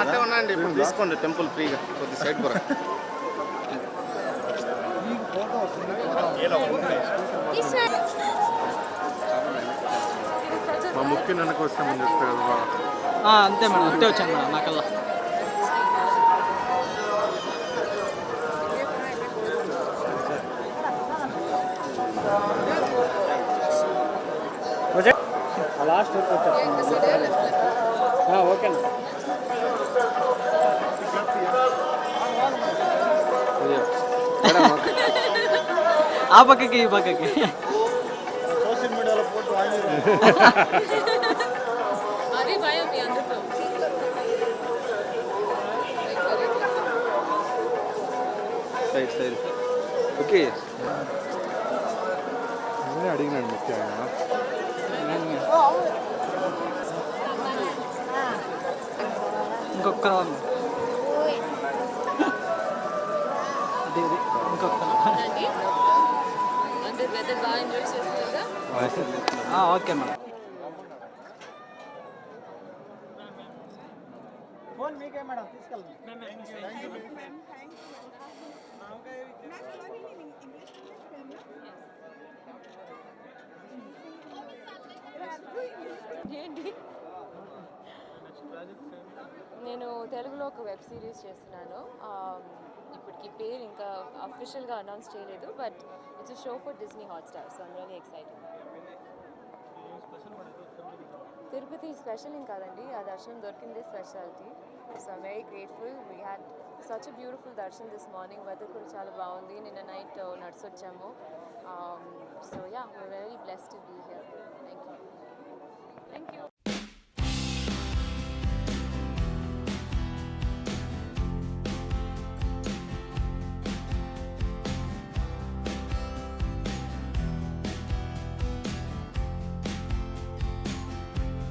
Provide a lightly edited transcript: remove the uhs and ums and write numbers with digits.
అట్టే ఉన్నాయండి. ఇప్పుడు తీసుకోండి టెంపుల్ ఫ్రీగా కొద్ది సైడ్ కూడా. మా ముఖ్య వెనక వస్తామని చెప్పారు. అంతే మేడం, అంతే వచ్చాను మేడం నాకల్లా. లాస్ట్ వరకు వచ్చేస్తాను. ఓకే ఆ పక్కకి ఈ పక్కకి సోషల్ మీడియాలో పోటీ అది భయం మీ అందరితో. Side side okay. నేనే అడిగినాను ముఖ్యంగా. ఇంకొక ఇంకొక అందరు వెదర్ బాగా ఎంజాయ్ చేస్తున్నారా? Okay madam. ఫోన్ మీకే మేడం, తీసుకెళ్తాం. ఏంటి? నేను తెలుగులో ఒక వెబ్ సిరీస్ చేస్తున్నాను. ఇప్పటికి పేరు ఇంకా అఫీషియల్గా అనౌన్స్ చేయలేదు, but it's a show for Disney Hotstar. So I'm really excited. Tirupati special ఏం కాదండి, ఆ దర్శనం దొరికిందే speciality. So I'm very grateful. We had such a beautiful darshan this morning. Weather కూడా చాలా బాగుంది. నిన్న నైట్ నడిచొచ్చాము. So yeah, we are very blessed to be here. Thank you.